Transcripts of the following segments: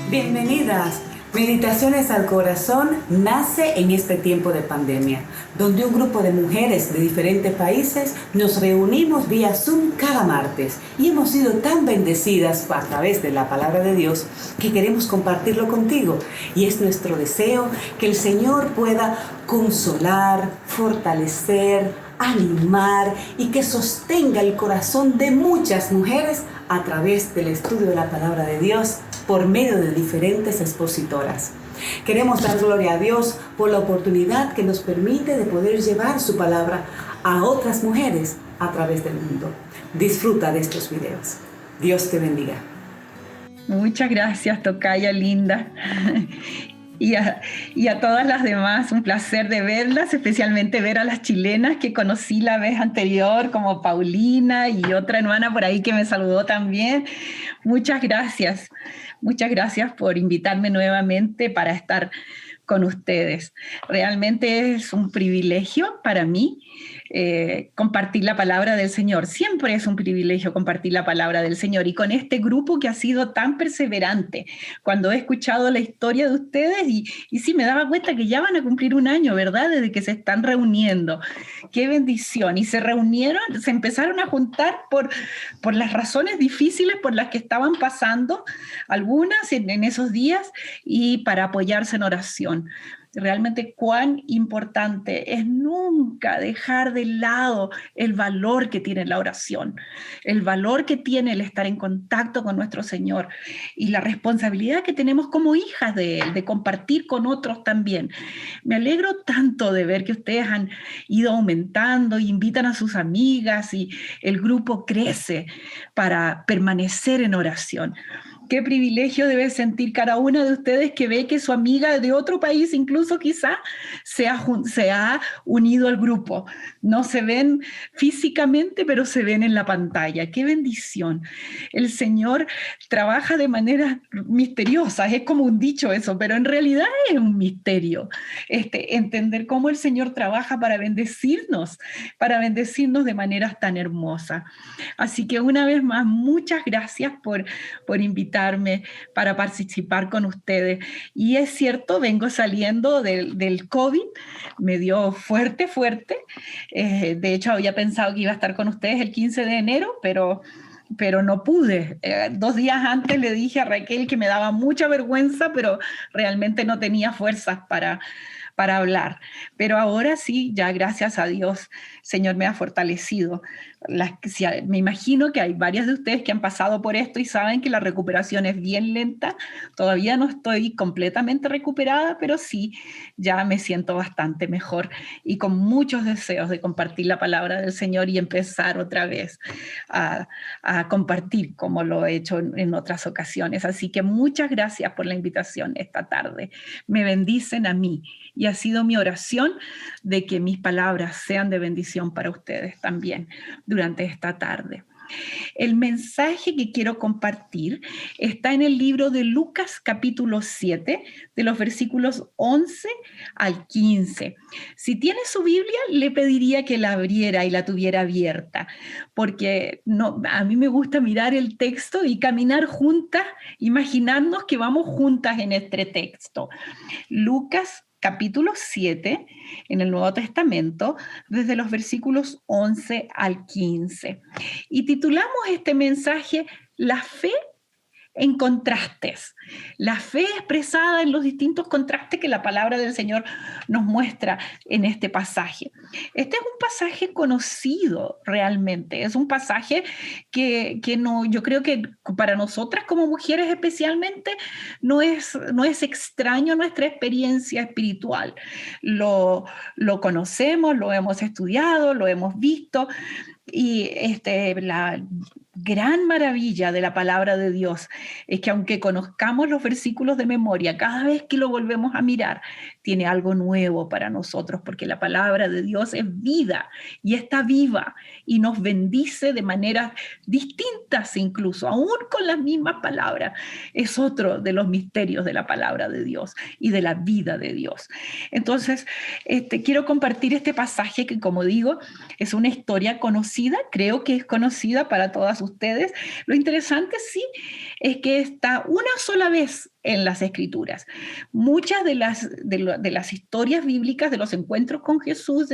Bienvenidas. Meditaciones al Corazón nace en este tiempo de pandemia, donde un grupo de mujeres de diferentes países nos reunimos vía Zoom cada martes y hemos sido tan bendecidas a través de la palabra de Dios que queremos compartirlo contigo. Y es nuestro deseo que el Señor pueda consolar, fortalecer, animar y que sostenga el corazón de muchas mujeres a través del estudio de la palabra de Dios por medio de diferentes expositoras. Queremos dar gloria a Dios por la oportunidad que nos permite de poder llevar su palabra a otras mujeres a través del mundo. Disfruta de estos videos. Dios te bendiga. Muchas gracias, tocaya linda. Y a todas las demás, un placer de verlas, especialmente ver a las chilenas que conocí la vez anterior, como Paulina y otra hermana por ahí que me saludó también. Muchas gracias por invitarme nuevamente para estar con ustedes. Realmente es un privilegio para mí compartir la palabra del Señor. Siempre es un privilegio compartir la palabra del Señor, y con este grupo que ha sido tan perseverante. Cuando he escuchado la historia de ustedes, y sí me daba cuenta que ya van a cumplir un año, ¿verdad? Desde que se están reuniendo. ¡Qué bendición! Y se reunieron, se empezaron a juntar por las razones difíciles por las que estaban pasando, algunas en esos días, y para apoyarse en oración. Realmente cuán importante es nunca dejar de lado el valor que tiene la oración, el valor que tiene el estar en contacto con nuestro Señor y la responsabilidad que tenemos como hijas de Él, de compartir con otros también. Me alegro tanto de ver que ustedes han ido aumentando, invitan a sus amigas y el grupo crece para permanecer en oración. Qué privilegio debe sentir cada una de ustedes que ve que su amiga de otro país, incluso quizá, se ha unido al grupo. No se ven físicamente, pero se ven en la pantalla. ¡Qué bendición! El Señor trabaja de manera misteriosa, es como un dicho eso, pero en realidad es un misterio. Entender cómo el Señor trabaja para bendecirnos de maneras tan hermosas. Así que una vez más, muchas gracias por invitarme para participar con ustedes. Y es cierto, vengo saliendo del COVID, me dio fuerte. De hecho, había pensado que iba a estar con ustedes el 15 de enero, pero no pude. 2 días antes le dije a Raquel que me daba mucha vergüenza, pero realmente no tenía fuerzas para hablar. Pero ahora sí, ya gracias a Dios, Señor me ha fortalecido. Me imagino que hay varias de ustedes que han pasado por esto y saben que la recuperación es bien lenta. Todavía no estoy completamente recuperada, pero sí, ya me siento bastante mejor y con muchos deseos de compartir la palabra del Señor y empezar otra vez a compartir como lo he hecho en otras ocasiones. Así que muchas gracias por la invitación esta tarde. Me bendicen a mí y ha sido mi oración de que mis palabras sean de bendición para ustedes también durante esta tarde. El mensaje que quiero compartir está en el libro de Lucas capítulo 7, de los versículos 11 al 15. Si tiene su Biblia, le pediría que la abriera y la tuviera abierta, porque a mí me gusta mirar el texto y caminar juntas, imaginarnos que vamos juntas en este texto. Lucas capítulo 7, en el Nuevo Testamento, desde los versículos 11 al 15. Y titulamos este mensaje La fe en contrastes. La fe expresada en los distintos contrastes que la palabra del Señor nos muestra en este pasaje. Este es un pasaje conocido realmente, es un pasaje que no, yo creo que para nosotras como mujeres especialmente no es extraño a nuestra experiencia espiritual. Lo conocemos, lo hemos estudiado, lo hemos visto, y la gran maravilla de la palabra de Dios es que aunque conozcamos los versículos de memoria, cada vez que lo volvemos a mirar, tiene algo nuevo para nosotros, porque la palabra de Dios es vida y está viva y nos bendice de maneras distintas incluso, aún con las mismas palabras. Es otro de los misterios de la palabra de Dios y de la vida de Dios. Entonces, quiero compartir este pasaje que, como digo, es una historia conocida, creo que es conocida para todas ustedes. Lo interesante sí es que está una sola vez en las Escrituras. Muchas de las historias bíblicas, de los encuentros con Jesús,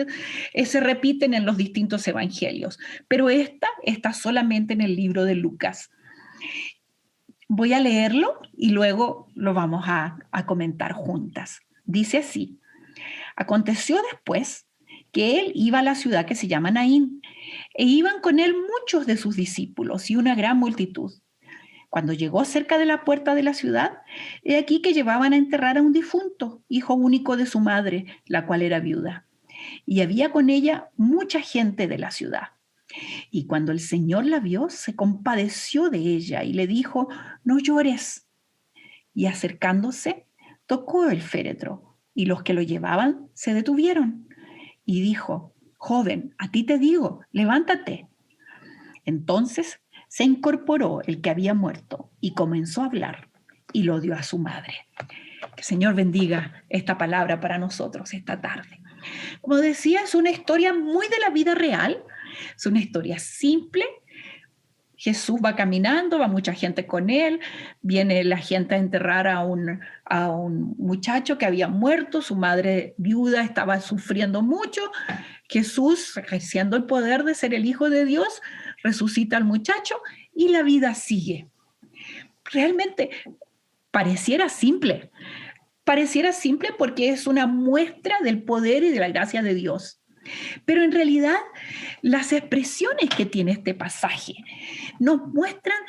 se repiten en los distintos evangelios, pero esta está solamente en el libro de Lucas. Voy a leerlo y luego lo vamos a comentar juntas. Dice así: aconteció después que él iba a la ciudad que se llama Naín, e iban con él muchos de sus discípulos y una gran multitud. Cuando llegó cerca de la puerta de la ciudad, he aquí que llevaban a enterrar a un difunto, hijo único de su madre, la cual era viuda. Y había con ella mucha gente de la ciudad. Y cuando el Señor la vio, se compadeció de ella y le dijo: no llores. Y acercándose, tocó el féretro, y los que lo llevaban se detuvieron. Y dijo: joven, a ti te digo, levántate. Entonces se incorporó el que había muerto y comenzó a hablar, y lo dio a su madre. Que el Señor bendiga esta palabra para nosotros esta tarde. Como decía, es una historia muy de la vida real, es una historia simple. Jesús va caminando, va mucha gente con él, viene la gente a enterrar a un muchacho que había muerto, su madre viuda estaba sufriendo mucho. Jesús, ejerciendo el poder de ser el Hijo de Dios, resucita al muchacho y la vida sigue. Realmente pareciera simple porque es una muestra del poder y de la gracia de Dios. Pero en realidad las expresiones que tiene este pasaje nos muestran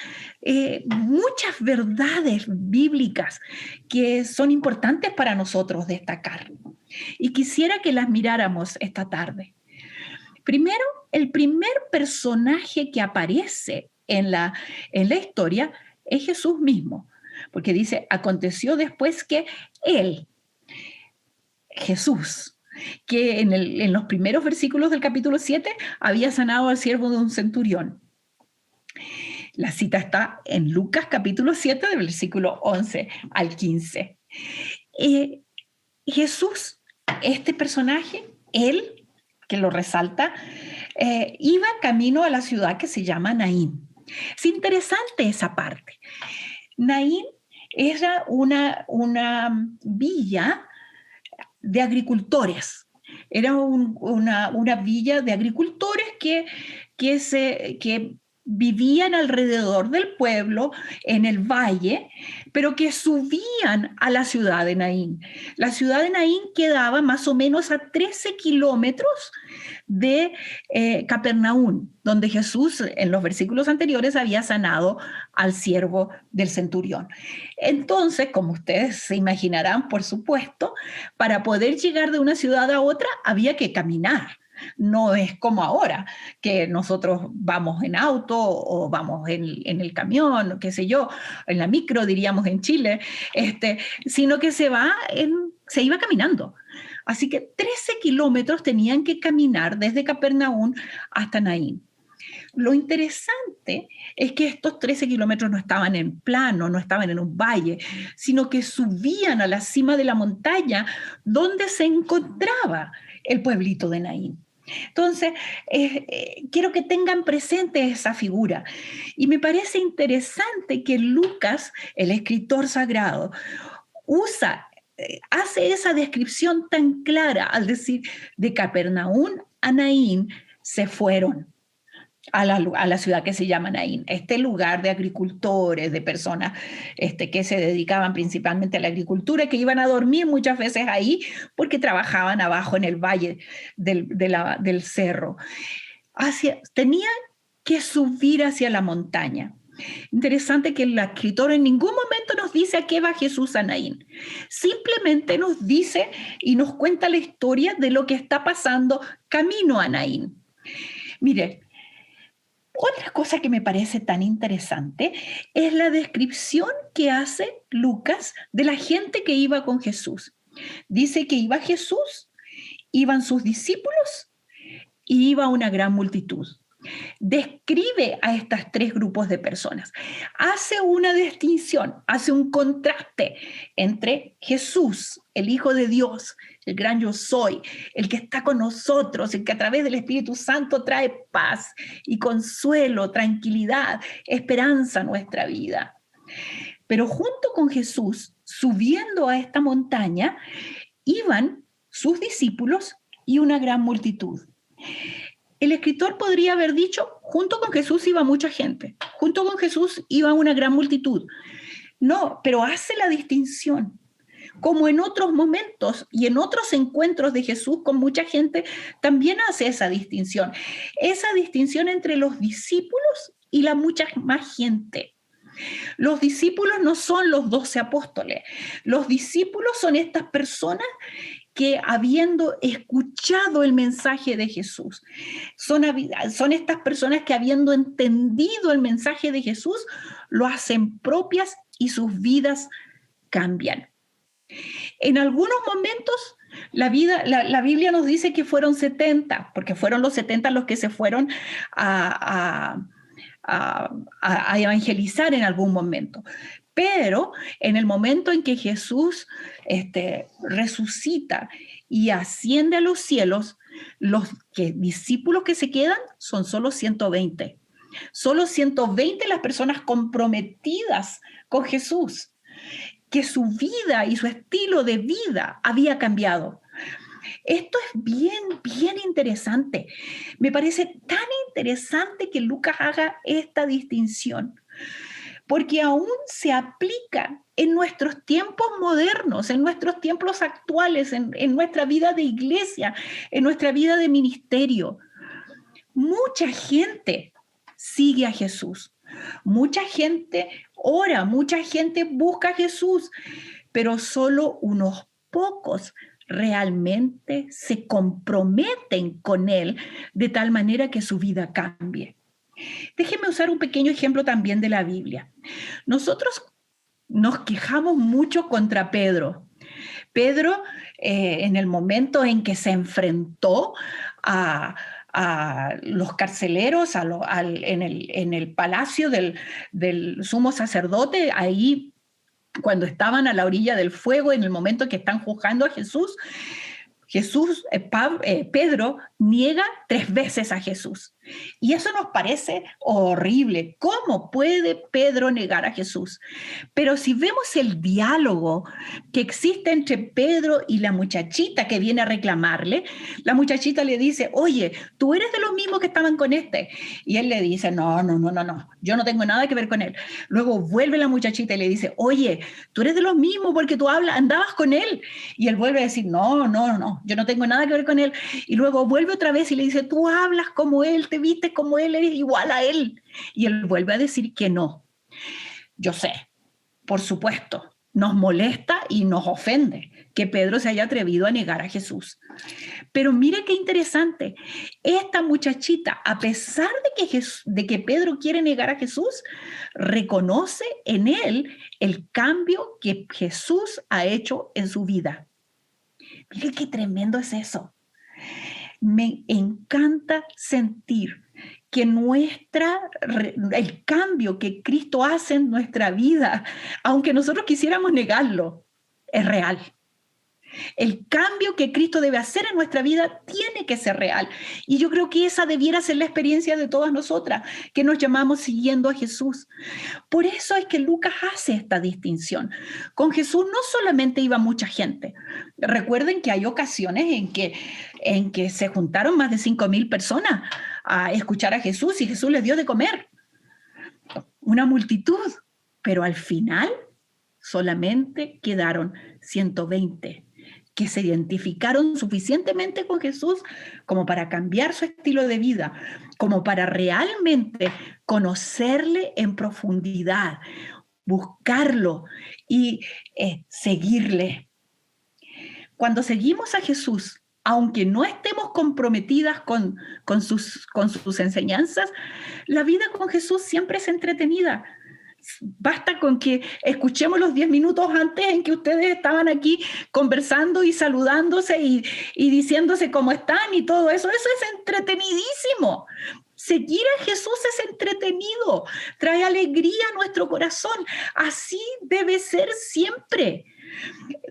muchas verdades bíblicas que son importantes para nosotros destacar. Y quisiera que las miráramos esta tarde. Primero, el primer personaje que aparece en la historia es Jesús mismo, porque dice: aconteció después que él, Jesús, que en los primeros versículos del capítulo 7 había sanado al siervo de un centurión. La cita está en Lucas capítulo 7, del versículo 11 al 15. Jesús, este personaje, él, que lo resalta, iba camino a la ciudad que se llama Naín. Es interesante esa parte. Naín era una villa de agricultores. Era una villa de agricultores que vivían alrededor del pueblo, en el valle, pero que subían a la ciudad de Naín. La ciudad de Naín quedaba más o menos a 13 kilómetros de Capernaum, donde Jesús en los versículos anteriores había sanado al siervo del centurión. Entonces, como ustedes se imaginarán, por supuesto, para poder llegar de una ciudad a otra había que caminar. No es como ahora, que nosotros vamos en auto o vamos en el camión, qué sé yo, en la micro, diríamos en Chile, sino que se iba caminando. Así que 13 kilómetros tenían que caminar desde Capernaum hasta Naín. Lo interesante es que estos 13 kilómetros no estaban en plano, no estaban en un valle, sino que subían a la cima de la montaña donde se encontraba el pueblito de Naín. Entonces, quiero que tengan presente esa figura. Y me parece interesante que Lucas, el escritor sagrado, hace esa descripción tan clara al decir: de Capernaum a Naín se fueron a la ciudad que se llama Naín, este lugar de agricultores, de personas que se dedicaban principalmente a la agricultura, que iban a dormir muchas veces ahí porque trabajaban abajo en el valle del cerro. Tenían que subir hacia la montaña. Interesante que el escritor en ningún momento nos dice a qué va Jesús a Naín. Simplemente nos dice y nos cuenta la historia de lo que está pasando camino a Naín. Mire, otra cosa que me parece tan interesante es la descripción que hace Lucas de la gente que iba con Jesús. Dice que iba Jesús, iban sus discípulos y iba una gran multitud. describe a estos tres grupos de personas. Hace una distinción, hace un contraste entre Jesús, el Hijo de Dios, el gran yo soy, el que está con nosotros, el que a través del Espíritu Santo trae paz y consuelo, tranquilidad, esperanza a nuestra vida. Pero junto con Jesús, subiendo a esta montaña, iban sus discípulos y una gran multitud. El escritor podría haber dicho, junto con Jesús iba mucha gente, junto con Jesús iba una gran multitud. No, pero hace la distinción. Como en otros momentos y en otros encuentros de Jesús con mucha gente, también hace esa distinción entre los discípulos y la mucha más gente. Los discípulos no son los 12 apóstoles, los discípulos son estas personas que habiendo escuchado el mensaje de Jesús, son estas personas que habiendo entendido el mensaje de Jesús, lo hacen propias y sus vidas cambian. En algunos momentos la Biblia nos dice que fueron 70, porque fueron los 70 los que se fueron a evangelizar en algún momento. Pero en el momento en que Jesús resucita y asciende a los cielos, los discípulos que se quedan son solo 120. Solo 120 las personas comprometidas con Jesús, que su vida y su estilo de vida había cambiado. Esto es bien interesante. Me parece tan interesante que Lucas haga esta distinción, porque aún se aplica en nuestros tiempos modernos, en nuestros tiempos actuales, en nuestra vida de iglesia, en nuestra vida de ministerio. Mucha gente sigue a Jesús, mucha gente ora, mucha gente busca a Jesús, pero solo unos pocos realmente se comprometen con Él de tal manera que su vida cambie. Déjenme usar un pequeño ejemplo también de la Biblia. Nosotros nos quejamos mucho contra Pedro. Pedro, en el momento en que se enfrentó a los carceleros en el palacio del sumo sacerdote, ahí cuando estaban a la orilla del fuego, en el momento que están juzgando a Jesús, Pedro niega 3 veces a Jesús. Y eso nos parece horrible. ¿Cómo puede Pedro negar a Jesús? Pero si vemos el diálogo que existe entre Pedro y la muchachita que viene a reclamarle, la muchachita le dice, oye, tú eres de los mismos que estaban con este. Y él le dice, no, yo no tengo nada que ver con él. Luego vuelve la muchachita y le dice, oye, tú eres de los mismos porque tú andabas con él. Y él vuelve a decir, no, yo no tengo nada que ver con él. Y luego vuelve otra vez y le dice, tú hablas como él, te vistes como él, eres igual a él. Y él vuelve a decir que no. Yo sé, por supuesto, nos molesta y nos ofende que Pedro se haya atrevido a negar a Jesús. Pero mire qué interesante. Esta muchachita, a pesar de que Pedro quiere negar a Jesús, reconoce en él el cambio que Jesús ha hecho en su vida. Mire qué tremendo es eso. Me encanta sentir que el cambio que Cristo hace en nuestra vida, aunque nosotros quisiéramos negarlo, es real. El cambio que Cristo debe hacer en nuestra vida tiene que ser real. Y yo creo que esa debiera ser la experiencia de todas nosotras, que nos llamamos siguiendo a Jesús. Por eso es que Lucas hace esta distinción. Con Jesús no solamente iba mucha gente. Recuerden que hay ocasiones en que se juntaron más de 5,000 personas a escuchar a Jesús y Jesús les dio de comer. Una multitud. Pero al final solamente quedaron 120 que se identificaron suficientemente con Jesús como para cambiar su estilo de vida, como para realmente conocerle en profundidad, buscarlo y seguirle. Cuando seguimos a Jesús, aunque no estemos comprometidas con sus enseñanzas, la vida con Jesús siempre es entretenida. Basta con que escuchemos los 10 minutos antes en que ustedes estaban aquí conversando y saludándose y diciéndose cómo están y todo eso. Eso es entretenidísimo. Seguir a Jesús es entretenido, trae alegría a nuestro corazón. Así debe ser siempre.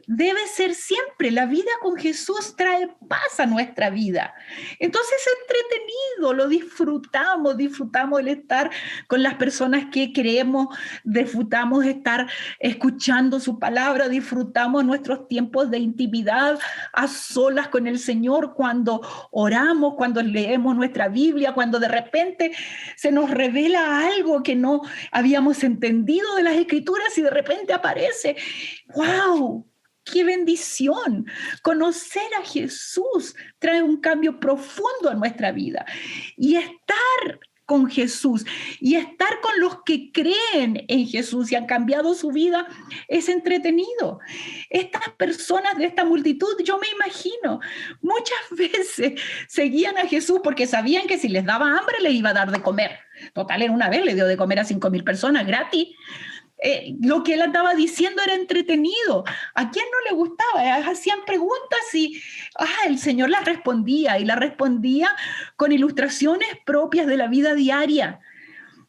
Debe ser siempre. La vida con Jesús trae paz a nuestra vida. Entonces es entretenido, lo disfrutamos el estar con las personas que creemos, disfrutamos estar escuchando su palabra, disfrutamos nuestros tiempos de intimidad a solas con el Señor, cuando oramos, cuando leemos nuestra Biblia, cuando de repente se nos revela algo que no habíamos entendido de las Escrituras y de repente aparece. ¡Wow! ¡Qué bendición! Conocer a Jesús trae un cambio profundo a nuestra vida. Y estar con Jesús y estar con los que creen en Jesús y han cambiado su vida es entretenido. Estas personas de esta multitud, yo me imagino, muchas veces seguían a Jesús porque sabían que si les daba hambre les iba a dar de comer. Total, en una vez le dio de comer a 5,000 personas gratis. Lo que él andaba diciendo era entretenido. ¿A quién no le gustaba? Hacían preguntas y el Señor las respondía, y las respondía con ilustraciones propias de la vida diaria.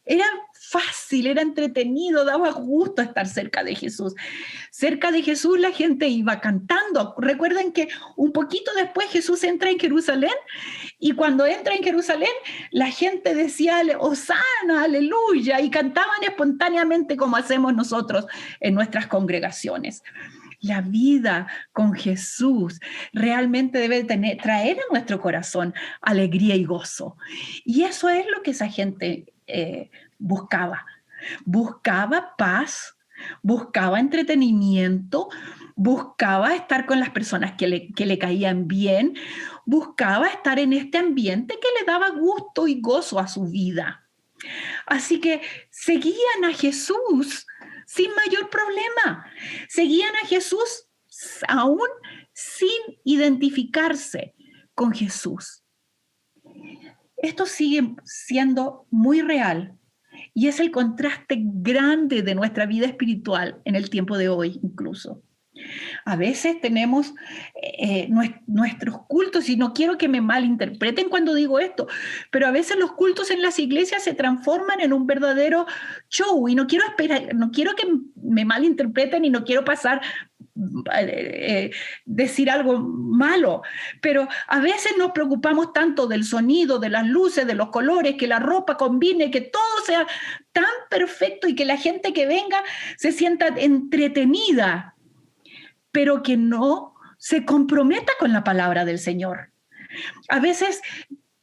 Era fácil, era entretenido, daba gusto estar cerca de Jesús. Cerca de Jesús la gente iba cantando. Recuerden que un poquito después Jesús entra en Jerusalén, y cuando entra en Jerusalén la gente decía Hosana, aleluya, y cantaban espontáneamente como hacemos nosotros en nuestras congregaciones. La vida con Jesús realmente debe traer a nuestro corazón alegría y gozo. Y eso es lo que esa gente buscaba. Buscaba paz, buscaba entretenimiento, buscaba estar con las personas que le caían bien, buscaba estar en este ambiente que le daba gusto y gozo a su vida. Así que seguían a Jesús sin mayor problema. Seguían a Jesús aún sin identificarse con Jesús. Esto sigue siendo muy real y es el contraste grande de nuestra vida espiritual en el tiempo de hoy incluso. A veces tenemos nuestros cultos, y no quiero que me malinterpreten cuando digo esto, pero a veces los cultos en las iglesias se transforman en un verdadero show, y no quiero que me malinterpreten y no quiero decir algo malo, pero a veces nos preocupamos tanto del sonido, de las luces, de los colores, que la ropa combine, que todo sea tan perfecto y que la gente que venga se sienta entretenida, pero que no se comprometa con la palabra del Señor. A veces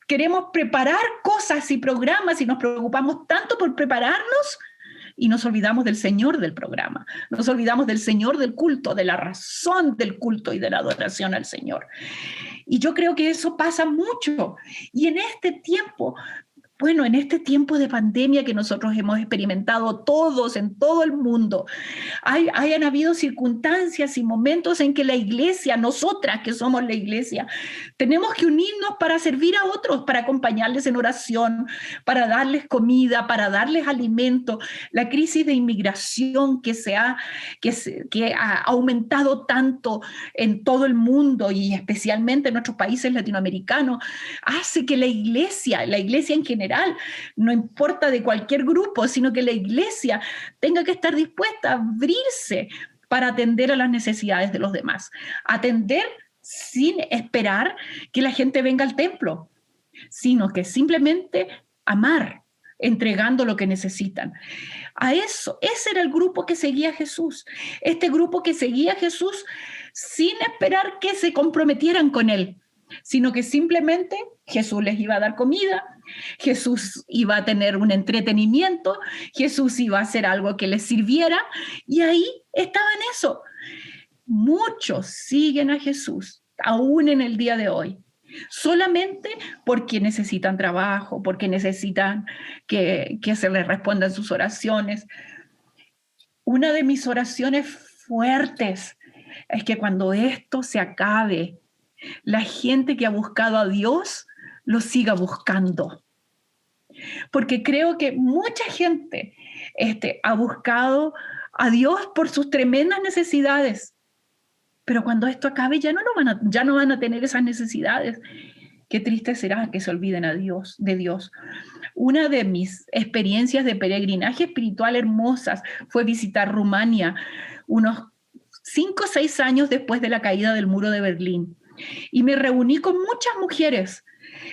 queremos preparar cosas y programas y nos preocupamos tanto por prepararnos y nos olvidamos del Señor del programa, nos olvidamos del Señor del culto, de la razón del culto y de la adoración al Señor. Y yo creo que eso pasa mucho. Y en este tiempo de pandemia que nosotros hemos experimentado todos en todo el mundo, hayan habido circunstancias y momentos en que la iglesia, nosotras que somos la iglesia, tenemos que unirnos para servir a otros, para acompañarles en oración, para darles comida, para darles alimento. La crisis de inmigración que ha aumentado tanto en todo el mundo y especialmente en nuestros países latinoamericanos, hace que la iglesia en general, no importa de cualquier grupo, sino que la iglesia tenga que estar dispuesta a abrirse para atender a las necesidades de los demás. Atender sin esperar que la gente venga al templo, sino que simplemente amar, entregando lo que necesitan. Ese era el grupo que seguía a Jesús. Este grupo que seguía a Jesús sin esperar que se comprometieran con él, sino que simplemente Jesús les iba a dar comida, Jesús iba a tener un entretenimiento, Jesús iba a hacer algo que les sirviera, y ahí estaba en eso. Muchos siguen a Jesús, aún en el día de hoy, solamente porque necesitan trabajo, porque necesitan que se les respondan sus oraciones. Una de mis oraciones fuertes es que cuando esto se acabe, la gente que ha buscado a Dios lo siga buscando. Porque creo que mucha gente ha buscado a Dios por sus tremendas necesidades, pero cuando esto acabe ya no van a tener esas necesidades. Qué triste será que se olviden de Dios. Una de mis experiencias de peregrinaje espiritual hermosas fue visitar Rumania unos 5 o 6 años después de la caída del muro de Berlín. Y me reuní con muchas mujeres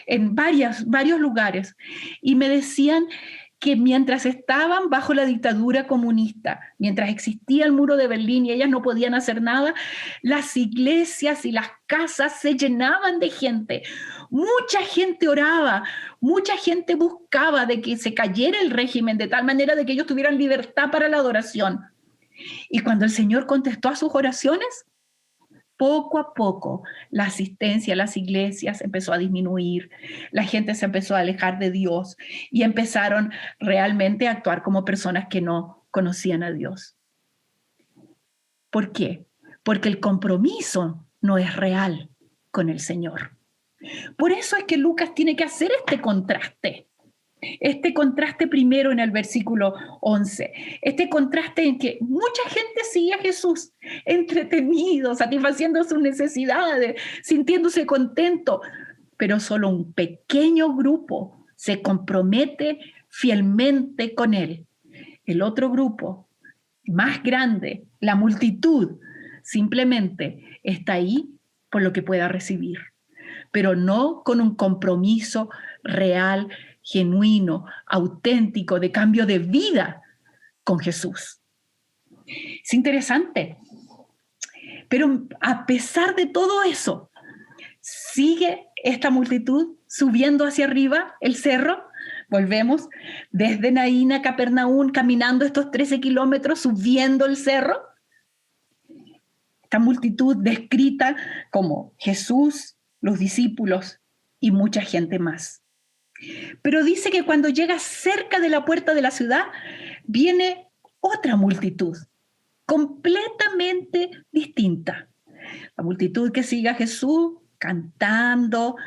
en varios lugares y me decían que mientras estaban bajo la dictadura comunista, mientras existía el muro de Berlín y ellas no podían hacer nada, las iglesias y las casas se llenaban de gente. Mucha gente oraba, mucha gente buscaba de que se cayera el régimen de tal manera de que ellos tuvieran libertad para la adoración. Y cuando el Señor contestó a sus oraciones, poco a poco la asistencia a las iglesias empezó a disminuir, la gente se empezó a alejar de Dios y empezaron realmente a actuar como personas que no conocían a Dios. ¿Por qué? Porque el compromiso no es real con el Señor. Por eso es que Lucas tiene que hacer este contraste. Este contraste primero en el versículo 11, este contraste en que mucha gente sigue a Jesús entretenido, satisfaciendo sus necesidades, sintiéndose contento, pero solo un pequeño grupo se compromete fielmente con Él. El otro grupo, más grande, la multitud, simplemente está ahí por lo que pueda recibir, pero no con un compromiso real, genuino, auténtico, de cambio de vida con Jesús. Es interesante. Pero a pesar de todo eso, sigue esta multitud subiendo hacia arriba el cerro. Volvemos desde Naín a Capernaum, caminando estos 13 kilómetros, subiendo el cerro. Esta multitud descrita como Jesús, los discípulos y mucha gente más. Pero dice que cuando llega cerca de la puerta de la ciudad, viene otra multitud, completamente distinta. La multitud que sigue a Jesús cantando,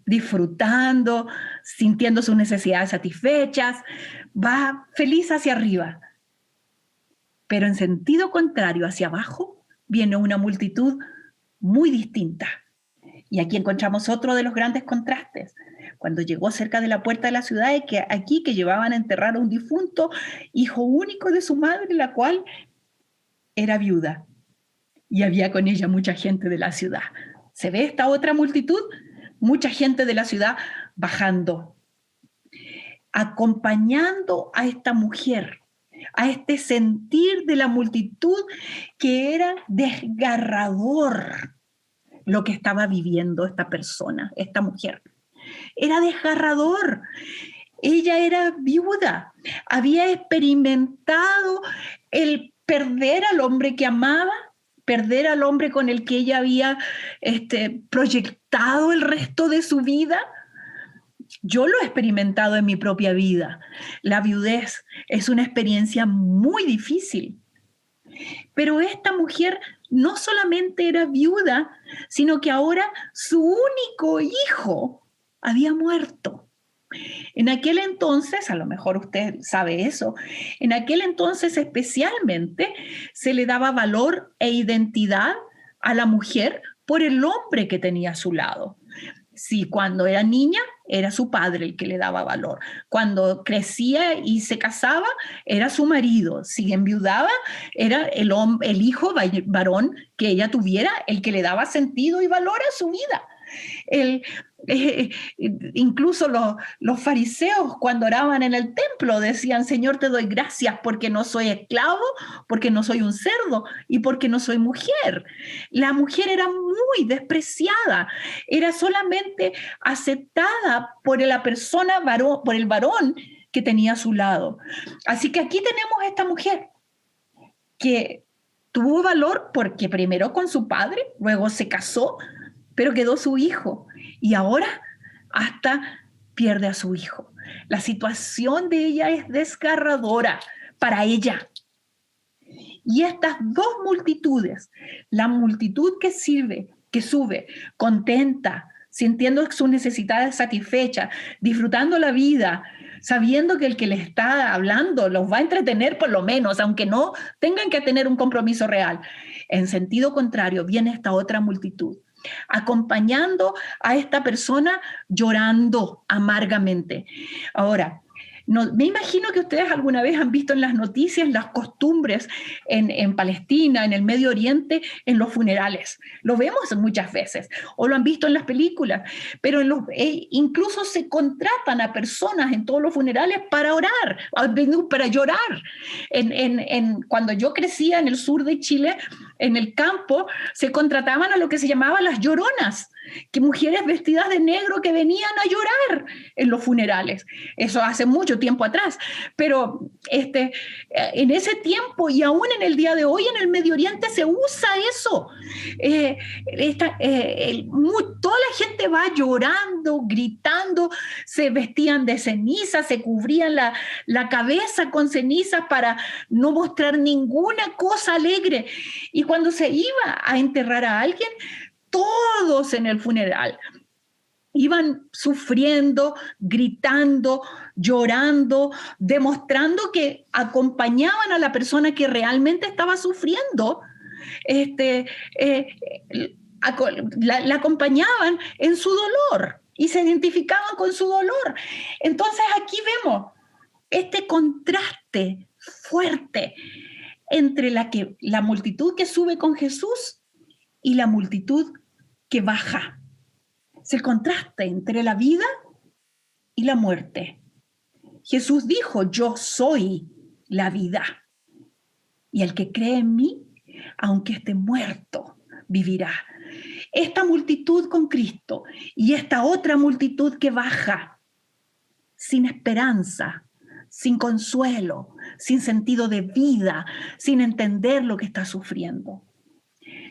disfrutando, sintiendo sus necesidades satisfechas, va feliz hacia arriba. Pero en sentido contrario, hacia abajo, viene una multitud muy distinta. Y aquí encontramos otro de los grandes contrastes. Cuando llegó cerca de la puerta de la ciudad, que llevaban a enterrar a un difunto, hijo único de su madre, la cual era viuda. Y había con ella mucha gente de la ciudad. ¿Se ve esta otra multitud? Mucha gente de la ciudad bajando, acompañando a esta mujer, a este sentir de la multitud que era desgarrador lo que estaba viviendo esta persona, esta mujer. Era desgarrador. Ella era viuda, había experimentado el perder al hombre que amaba, perder al hombre con el que ella había proyectado el resto de su vida. Yo lo he experimentado en mi propia vida. La viudez es una experiencia muy difícil. Pero esta mujer no solamente era viuda, sino que ahora su único hijo había muerto. En aquel entonces, a lo mejor usted sabe eso, en aquel entonces especialmente se le daba valor e identidad a la mujer por el hombre que tenía a su lado. Si cuando era niña, era su padre el que le daba valor. Cuando crecía y se casaba, era su marido. Si enviudaba, era el hijo varón que ella tuviera el que le daba sentido y valor a su vida. Incluso los fariseos, cuando oraban en el templo, decían: Señor, te doy gracias porque no soy esclavo, porque no soy un cerdo y porque no soy mujer. La mujer era muy despreciada, era solamente aceptada por la persona varón, por el varón que tenía a su lado. Así que aquí tenemos a esta mujer que tuvo valor porque primero con su padre, luego se casó, pero quedó su hijo y ahora hasta pierde a su hijo. La situación de ella es desgarradora para ella. Y estas dos multitudes, la multitud que sube contenta, sintiendo sus necesidades satisfechas, disfrutando la vida, sabiendo que el que les está hablando los va a entretener por lo menos, aunque no tengan que tener un compromiso real. En sentido contrario, viene esta otra multitud acompañando a esta persona llorando amargamente. Ahora, no, me imagino que ustedes alguna vez han visto en las noticias las costumbres en Palestina, en el Medio Oriente, en los funerales. Lo vemos muchas veces, o lo han visto en las películas, pero incluso se contratan a personas en todos los funerales para orar, para llorar. Cuando yo crecía en el sur de Chile, en el campo, se contrataban a lo que se llamaba las lloronas, que mujeres vestidas de negro que venían a llorar en los funerales. Eso hace mucho tiempo atrás, pero en ese tiempo y aún en el día de hoy en el Medio Oriente se usa eso. Toda la gente va llorando, gritando, se vestían de ceniza, se cubrían la cabeza con cenizas para no mostrar ninguna cosa alegre. Y cuando se iba a enterrar a alguien, todos en el funeral iban sufriendo, gritando, llorando, demostrando que acompañaban a la persona que realmente estaba sufriendo, la acompañaban en su dolor y se identificaban con su dolor. Entonces aquí vemos este contraste fuerte entre la multitud que sube con Jesús y la multitud que baja. Es el contraste entre la vida y la muerte. Jesús dijo, yo soy la vida. Y el que cree en mí, aunque esté muerto, vivirá. Esta multitud con Cristo y esta otra multitud que baja, sin esperanza, sin consuelo, sin sentido de vida, sin entender lo que está sufriendo.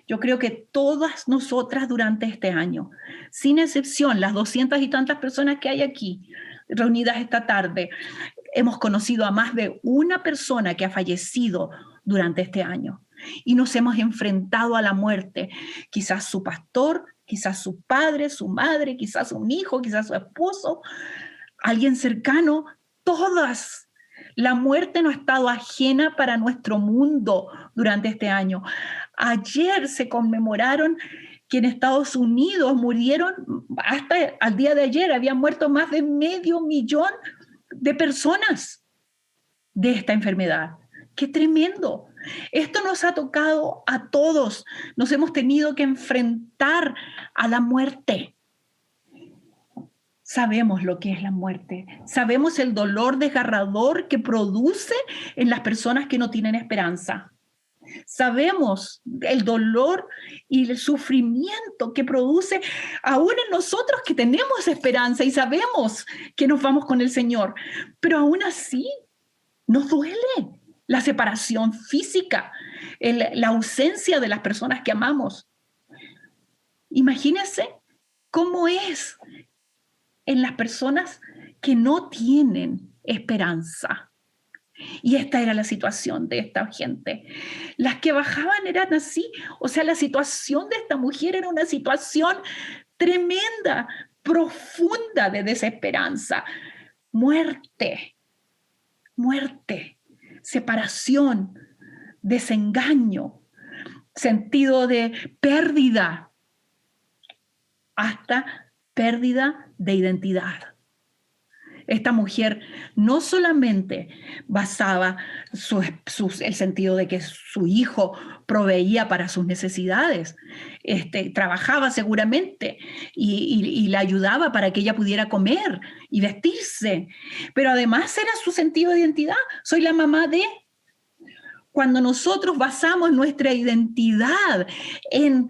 Yo creo que todas nosotras durante este año, sin excepción, las 200 y tantas personas que hay aquí reunidas esta tarde, hemos conocido a más de una persona que ha fallecido durante este año y nos hemos enfrentado a la muerte. Quizás su pastor, quizás su padre, su madre, quizás un hijo, quizás su esposo, alguien cercano, todas. La muerte no ha estado ajena para nuestro mundo durante este año. Ayer se conmemoraron que en Estados Unidos murieron, hasta al día de ayer, habían muerto más de 500,000 de personas de esta enfermedad. ¡Qué tremendo! Esto nos ha tocado a todos. Nos hemos tenido que enfrentar a la muerte. Sabemos lo que es la muerte. Sabemos el dolor desgarrador que produce en las personas que no tienen esperanza. Sabemos el dolor y el sufrimiento que produce aún en nosotros que tenemos esperanza y sabemos que nos vamos con el Señor. Pero aún así nos duele la separación física, la ausencia de las personas que amamos. Imagínense cómo es en las personas que no tienen esperanza. Y esta era la situación de esta gente. Las que bajaban eran así. O sea, la situación de esta mujer era una situación tremenda, profunda de desesperanza. Muerte, separación, desengaño, sentido de pérdida, hasta pérdida de identidad. Esta mujer no solamente basaba el sentido de que su hijo proveía para sus necesidades, trabajaba seguramente y la ayudaba para que ella pudiera comer y vestirse, pero además era su sentido de identidad. Soy la mamá de... Cuando nosotros basamos nuestra identidad en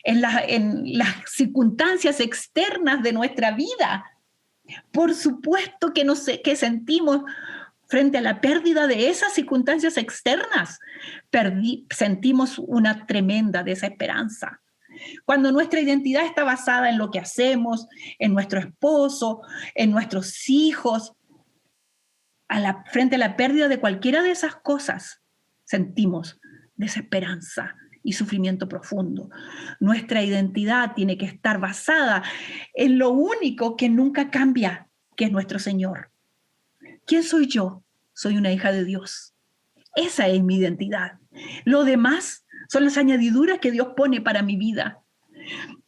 las circunstancias externas de nuestra vida, por supuesto que sentimos frente a la pérdida de esas circunstancias externas, sentimos una tremenda desesperanza. Cuando nuestra identidad está basada en lo que hacemos, en nuestro esposo, en nuestros hijos, frente a la pérdida de cualquiera de esas cosas, sentimos desesperanza y sufrimiento profundo. Nuestra identidad tiene que estar basada en lo único que nunca cambia, que es nuestro Señor. ¿Quién soy yo? Soy una hija de Dios. Esa es mi identidad. Lo demás son las añadiduras que Dios pone para mi vida.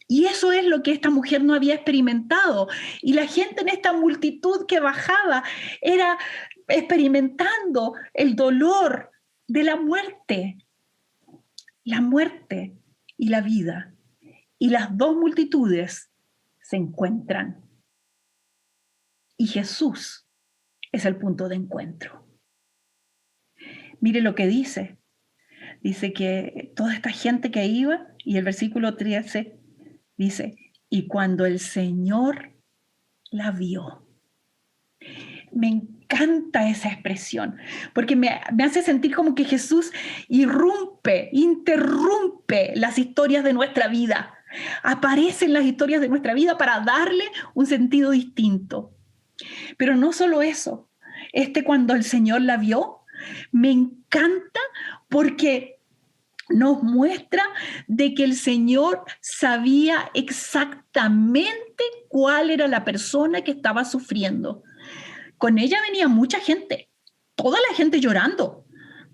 Y eso es lo que esta mujer no había experimentado. Y la gente en esta multitud que bajaba era experimentando el dolor de la muerte y la vida. Y las dos multitudes se encuentran. Y Jesús es el punto de encuentro. Mire lo que dice. Dice que toda esta gente que iba, y el versículo 13 dice, y cuando el Señor la vio. Me encanta esa expresión, porque me hace sentir como que Jesús interrumpe las historias de nuestra vida. Aparece en las historias de nuestra vida para darle un sentido distinto. Pero no solo eso, cuando el Señor la vio, me encanta porque nos muestra de que el Señor sabía exactamente cuál era la persona que estaba sufriendo. Con ella venía mucha gente, toda la gente llorando,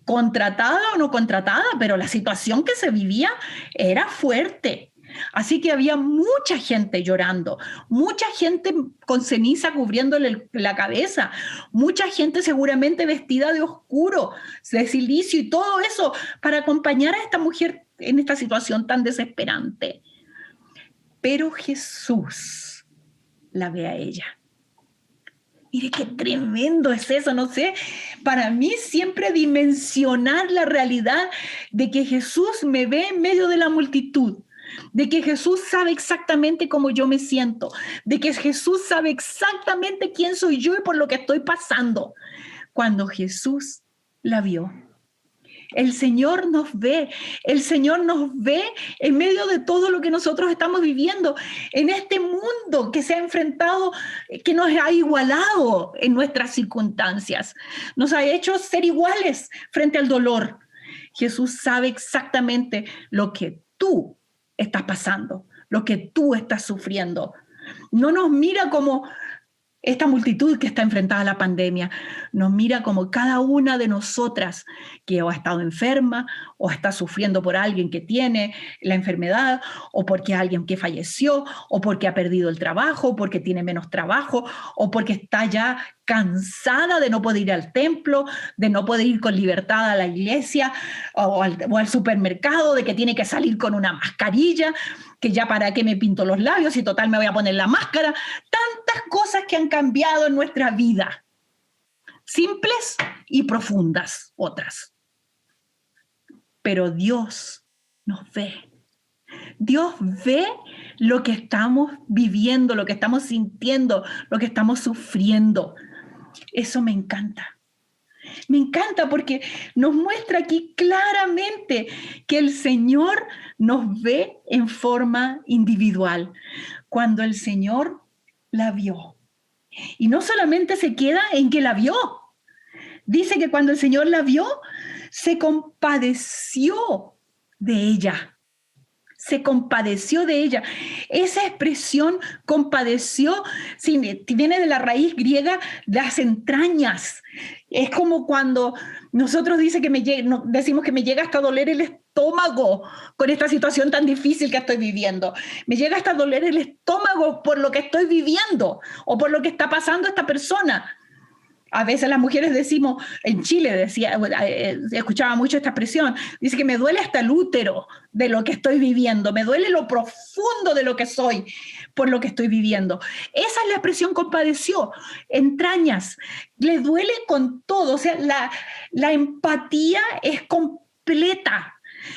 contratada o no contratada, pero la situación que se vivía era fuerte. Así que había mucha gente llorando, mucha gente con ceniza cubriéndole la cabeza, mucha gente seguramente vestida de oscuro, de silicio y todo eso para acompañar a esta mujer en esta situación tan desesperante. Pero Jesús la ve a ella. Mire qué tremendo es eso, no sé, para mí siempre dimensionar la realidad de que Jesús me ve en medio de la multitud, de que Jesús sabe exactamente cómo yo me siento, de que Jesús sabe exactamente quién soy yo y por lo que estoy pasando. Cuando Jesús la vio. El Señor nos ve en medio de todo lo que nosotros estamos viviendo, en este mundo que se ha enfrentado, que nos ha igualado en nuestras circunstancias, nos ha hecho ser iguales frente al dolor. Jesús sabe exactamente lo que tú estás pasando, lo que tú estás sufriendo. No nos mira como esta multitud que está enfrentada a la pandemia, nos mira como cada una de nosotras que o ha estado enferma o está sufriendo por alguien que tiene la enfermedad o porque alguien que falleció o porque ha perdido el trabajo, o porque tiene menos trabajo o porque está ya cansada de no poder ir al templo, de no poder ir con libertad a la iglesia o al supermercado, de que tiene que salir con una mascarilla, que ya para qué me pinto los labios y total me voy a poner la máscara. Tantas cosas que han cambiado en nuestra vida, simples y profundas otras. Pero Dios nos ve. Dios ve lo que estamos viviendo, lo que estamos sintiendo, lo que estamos sufriendo. Eso me encanta. Me encanta porque nos muestra aquí claramente que el Señor nos ve en forma individual. Cuando el Señor la vio. Y no solamente se queda en que la vio. Dice que cuando el Señor la vio, se compadeció de ella. Se compadeció de ella. Esa expresión compadeció viene de la raíz griega, las entrañas. Es como cuando nosotros decimos que me llega hasta doler el estómago con esta situación tan difícil que estoy viviendo. Me llega hasta doler el estómago por lo que estoy viviendo o por lo que está pasando esta persona. A veces las mujeres decimos, en Chile escuchaba mucho esta expresión, dice que me duele hasta el útero de lo que estoy viviendo, me duele lo profundo de lo que soy por lo que estoy viviendo. Esa es la expresión compadeció, entrañas, le duele con todo, o sea, la empatía es completa.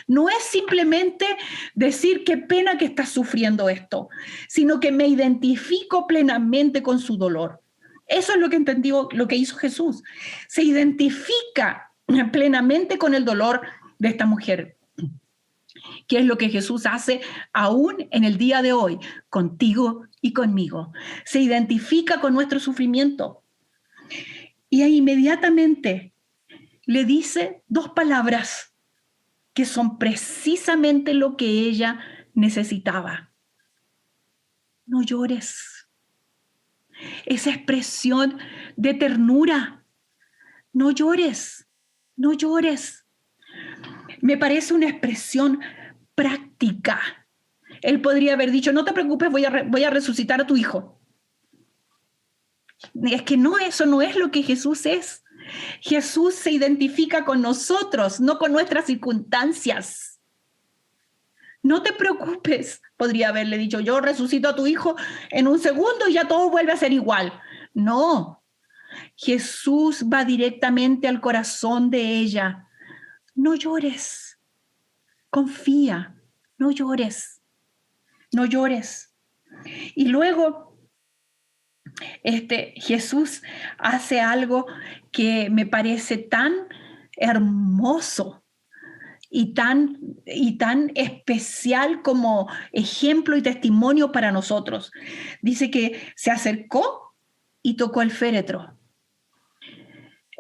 No es simplemente decir qué pena que estás sufriendo esto, sino que me identifico plenamente con su dolor. Eso es lo que entendió, lo que hizo Jesús. Se identifica plenamente con el dolor de esta mujer. ¿Qué es lo que Jesús hace aún en el día de hoy, contigo y conmigo? Se identifica con nuestro sufrimiento. Y inmediatamente le dice dos palabras que son precisamente lo que ella necesitaba. No llores. Esa expresión de ternura. No llores, no llores. me parece una expresión práctica. Él podría haber dicho, no te preocupes, voy a resucitar a tu hijo. Es que no, eso no es lo que Jesús es. Jesús se identifica con nosotros, no con nuestras circunstancias. No te preocupes, podría haberle dicho, yo resucito a tu hijo en un segundo y ya todo vuelve a ser igual. No, Jesús va directamente al corazón de ella. No llores, confía, no llores, no llores. Y luego Jesús hace algo que me parece tan hermoso y tan especial como ejemplo y testimonio para nosotros. Dice que se acercó y tocó el féretro.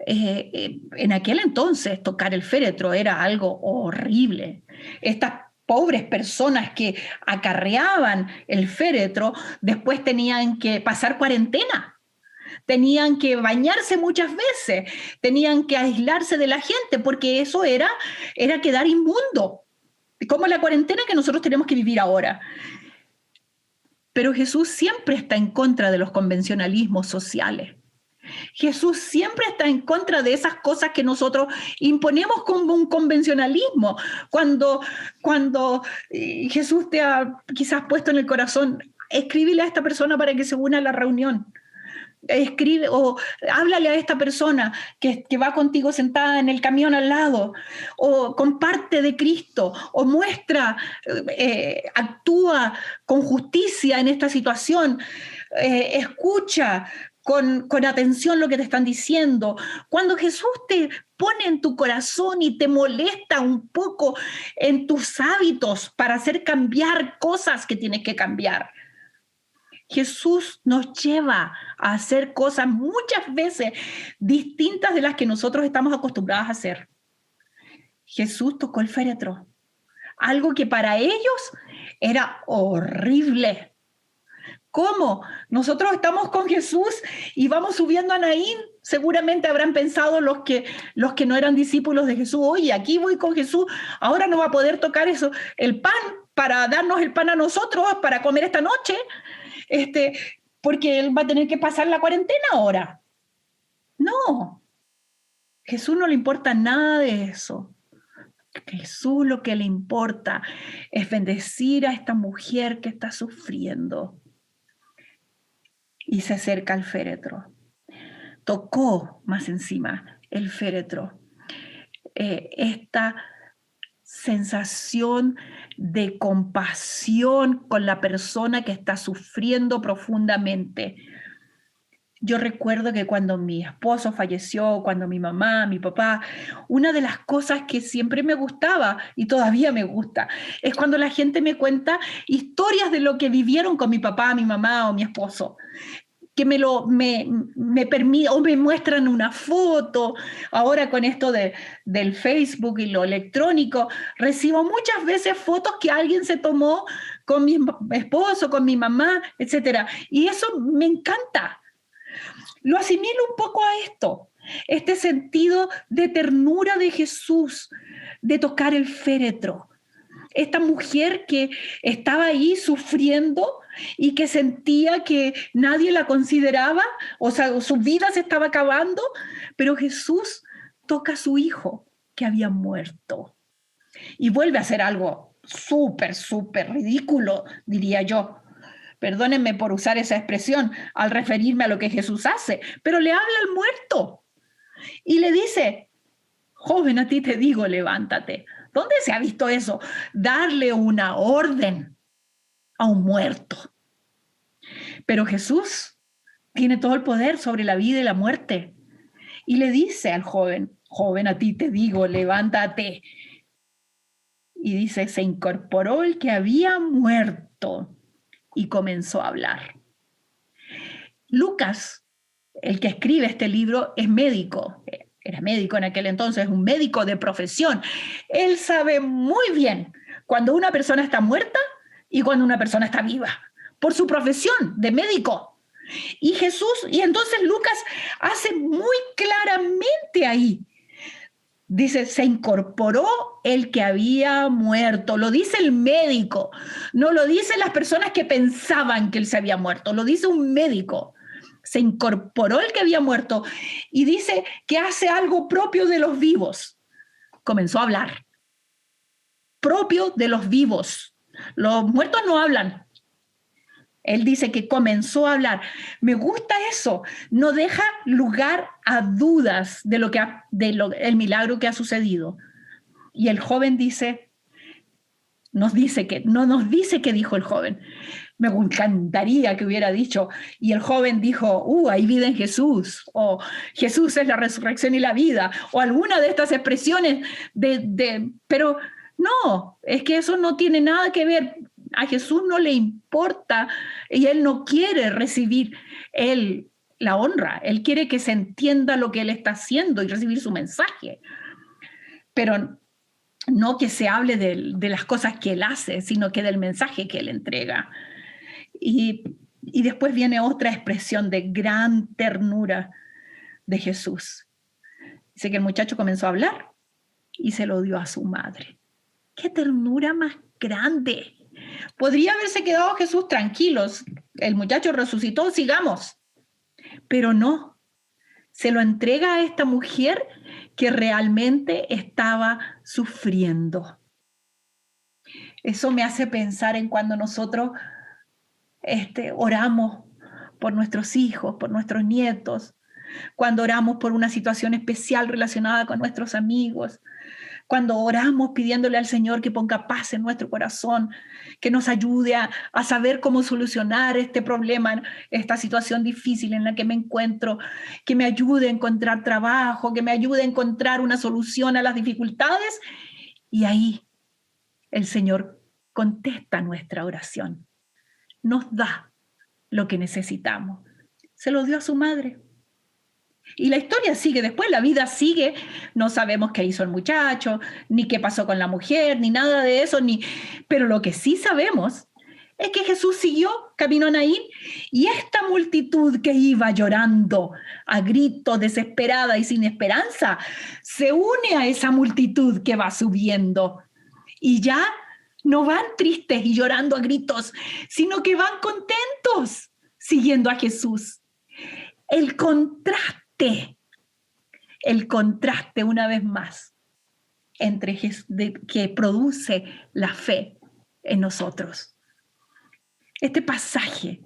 En aquel entonces tocar el féretro era algo horrible. Estas pobres personas que acarreaban el féretro después tenían que pasar cuarentena, tenían que bañarse muchas veces, tenían que aislarse de la gente porque eso era quedar inmundo, como la cuarentena que nosotros tenemos que vivir ahora. Pero Jesús siempre está en contra de los convencionalismos sociales. Jesús siempre está en contra de esas cosas que nosotros imponemos como un convencionalismo. Cuando Jesús te ha quizás puesto en el corazón, escríbele a esta persona para que se una a la reunión. Escribe o háblale a esta persona que va contigo sentada en el camión al lado, o comparte de Cristo, o muestra, actúa con justicia en esta situación, escucha con atención lo que te están diciendo. Cuando Jesús te pone en tu corazón y te molesta un poco en tus hábitos para hacer cambiar cosas que tienes que cambiar, Jesús nos lleva a hacer cosas muchas veces distintas de las que nosotros estamos acostumbrados a hacer. Jesús tocó el féretro, algo que para ellos era horrible. ¿Cómo? Nosotros estamos con Jesús y vamos subiendo a Naín. Seguramente habrán pensado los que no eran discípulos de Jesús, oye, aquí voy con Jesús, ahora no va a poder tocar eso, el pan, para darnos el pan a nosotros, para comer esta noche, porque él va a tener que pasar la cuarentena ahora. No, Jesús no le importa nada de eso. Jesús lo que le importa es bendecir a esta mujer que está sufriendo. Y se acerca al féretro. Tocó más encima el féretro. Esta sensación de compasión con la persona que está sufriendo profundamente. Yo recuerdo que cuando mi esposo falleció, cuando mi mamá, mi papá, una de las cosas que siempre me gustaba y todavía me gusta es cuando la gente me cuenta historias de lo que vivieron con mi papá, mi mamá o mi esposo, que me permite, o me muestran una foto. Ahora con esto del Facebook y lo electrónico, recibo muchas veces fotos que alguien se tomó con mi esposo, con mi mamá, etc. Y eso me encanta. Lo asimilo un poco a esto, este sentido de ternura de Jesús, de tocar el féretro. Esta mujer que estaba ahí sufriendo y que sentía que nadie la consideraba, o sea, su vida se estaba acabando, pero Jesús toca a su hijo que había muerto. Y vuelve a hacer algo súper, súper ridículo, diría yo. Perdónenme por usar esa expresión al referirme a lo que Jesús hace, pero le habla al muerto y le dice, joven, a ti te digo, levántate. ¿Dónde se ha visto eso? Darle una orden a un muerto. Pero Jesús tiene todo el poder sobre la vida y la muerte. Y le dice al joven, joven, a ti te digo, levántate. Y dice, se incorporó el que había muerto y comenzó a hablar. Lucas, el que escribe este libro, es médico. Era médico en aquel entonces, un médico de profesión. Él sabe muy bien cuando una persona está muerta y cuando una persona está viva, por su profesión de médico. Y entonces Lucas hace muy claramente ahí, Dice, se incorporó el que había muerto. Lo dice el médico, no lo dicen las personas que pensaban que él se había muerto, lo dice un médico. Se incorporó el que había muerto y dice que hace algo propio de los vivos. Comenzó a hablar. Propio de los vivos. Los muertos no hablan. Él dice que comenzó a hablar. Me gusta eso. No deja lugar a dudas de el milagro que ha sucedido. Y el joven dice, no nos dice qué dijo el joven. Me encantaría que hubiera dicho, y el joven dijo, hay vida en Jesús, o Jesús es la resurrección y la vida, o alguna de estas expresiones pero no, es que eso no tiene nada que ver. A Jesús no le importa y él no quiere recibir la honra. Él quiere que se entienda lo que él está haciendo y recibir su mensaje. Pero no que se hable de las cosas que él hace, sino que del mensaje que él entrega. Y después viene otra expresión de gran ternura de Jesús. Dice que el muchacho comenzó a hablar y se lo dio a su madre. ¡Qué ternura más grande! Podría haberse quedado Jesús tranquilos. El muchacho resucitó, sigamos. Pero no. Se lo entrega a esta mujer que realmente estaba sufriendo. Eso me hace pensar en cuando nosotros oramos por nuestros hijos, por nuestros nietos, cuando oramos por una situación especial relacionada con nuestros amigos, cuando oramos pidiéndole al Señor que ponga paz en nuestro corazón, que nos ayude a saber cómo solucionar este problema, esta situación difícil en la que me encuentro, que me ayude a encontrar trabajo, que me ayude a encontrar una solución a las dificultades. Y ahí el Señor contesta nuestra oración, nos da lo que necesitamos. Se lo dio a su madre. Y la historia sigue, después la vida sigue, no sabemos qué hizo el muchacho, ni qué pasó con la mujer, ni nada de eso, pero lo que sí sabemos es que Jesús siguió camino a Naín y esta multitud que iba llorando a gritos, desesperada y sin esperanza, se une a esa multitud que va subiendo y ya no van tristes y llorando a gritos, sino que van contentos siguiendo a Jesús. El contraste una vez más entre que produce la fe en nosotros. Este pasaje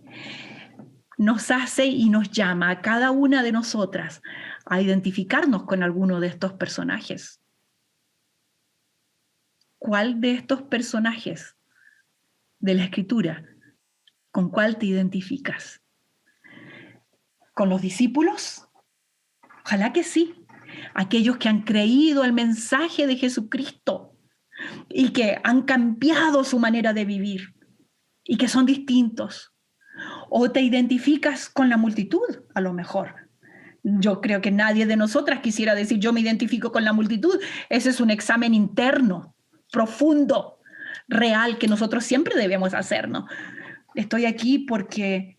nos hace y nos llama a cada una de nosotras a identificarnos con alguno de estos personajes. ¿Cuál de estos personajes de la Escritura, con cuál te identificas? ¿Con los discípulos? Ojalá que sí. Aquellos que han creído el mensaje de Jesucristo y que han cambiado su manera de vivir y que son distintos. O te identificas con la multitud, a lo mejor. Yo creo que nadie de nosotras quisiera decir yo me identifico con la multitud. Ese es un examen interno, profundo, real, que nosotros siempre debemos hacernos. Estoy aquí porque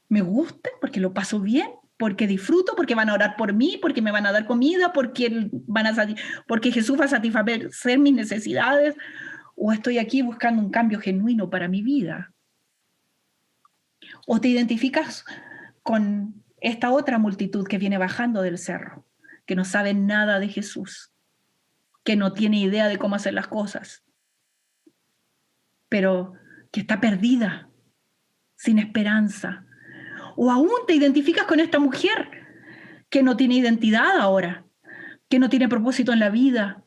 me gusta, porque lo paso bien, porque disfruto, porque van a orar por mí, porque me van a dar comida, porque Jesús va a satisfacer mis necesidades, o estoy aquí buscando un cambio genuino para mi vida. O te identificas con esta otra multitud que viene bajando del cerro, que no sabe nada de Jesús, que no tiene idea de cómo hacer las cosas, pero que está perdida, sin esperanza. O aún te identificas con esta mujer que no tiene identidad ahora, que no tiene propósito en la vida,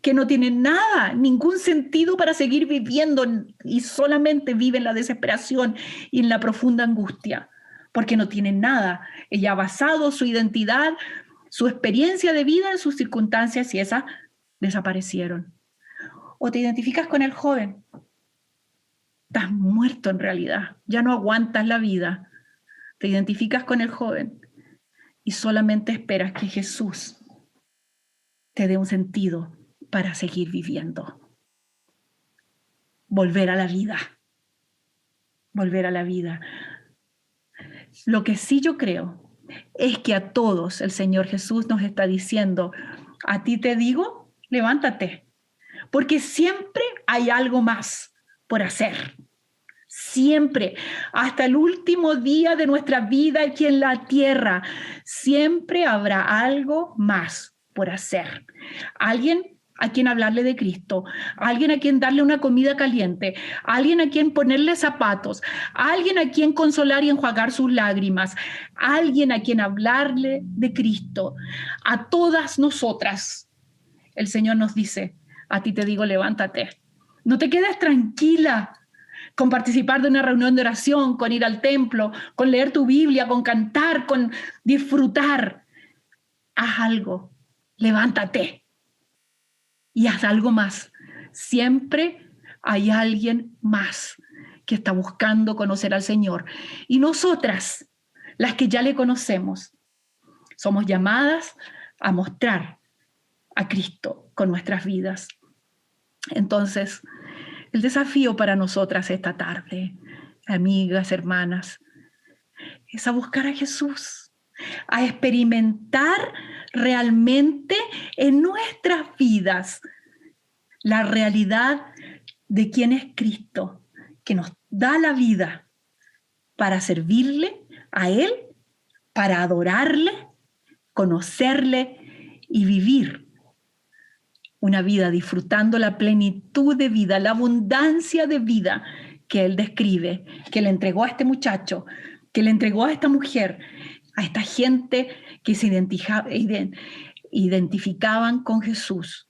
que no tiene nada, ningún sentido para seguir viviendo y solamente vive en la desesperación y en la profunda angustia, porque no tiene nada. Ella ha basado su identidad, su experiencia de vida en sus circunstancias y esas desaparecieron. O te identificas con el joven. Estás muerto en realidad, ya no aguantas la vida. Te identificas con el joven y solamente esperas que Jesús te dé un sentido para seguir viviendo. Volver a la vida. Volver a la vida. Lo que sí yo creo es que a todos el Señor Jesús nos está diciendo, A ti te digo, levántate, porque siempre hay algo más por hacer. Siempre, hasta el último día de nuestra vida aquí en la tierra, siempre habrá algo más por hacer. Alguien a quien hablarle de Cristo, alguien a quien darle una comida caliente, alguien a quien ponerle zapatos, alguien a quien consolar y enjuagar sus lágrimas, alguien a quien hablarle de Cristo. A todas nosotras, el Señor nos dice, a ti te digo, levántate. No te quedes tranquila con participar de una reunión de oración, con ir al templo, con leer tu Biblia, con cantar, con disfrutar. Haz algo, levántate y haz algo más. Siempre hay alguien más que está buscando conocer al Señor. Y nosotras, las que ya le conocemos, somos llamadas a mostrar a Cristo con nuestras vidas. Entonces, el desafío para nosotras esta tarde, amigas, hermanas, es a buscar a Jesús, a experimentar realmente en nuestras vidas la realidad de quién es Cristo, que nos da la vida para servirle a Él, para adorarle, conocerle y vivir una vida disfrutando la plenitud de vida, la abundancia de vida que Él describe, que le entregó a este muchacho, que le entregó a esta mujer, a esta gente que se identificaban con Jesús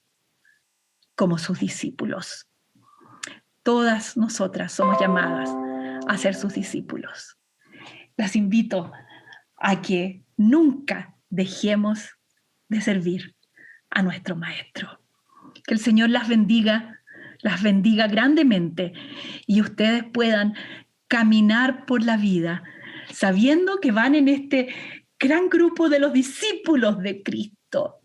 como sus discípulos. Todas nosotras somos llamadas a ser sus discípulos. Las invito a que nunca dejemos de servir a nuestro Maestro. Que el Señor las bendiga grandemente y ustedes puedan caminar por la vida sabiendo que van en este gran grupo de los discípulos de Cristo,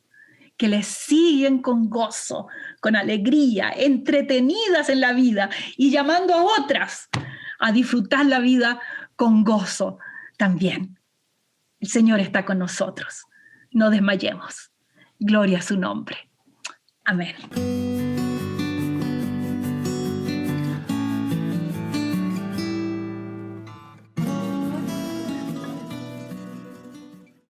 que les siguen con gozo, con alegría, entretenidas en la vida y llamando a otras a disfrutar la vida con gozo también. El Señor está con nosotros. No desmayemos. Gloria a su nombre. Amén.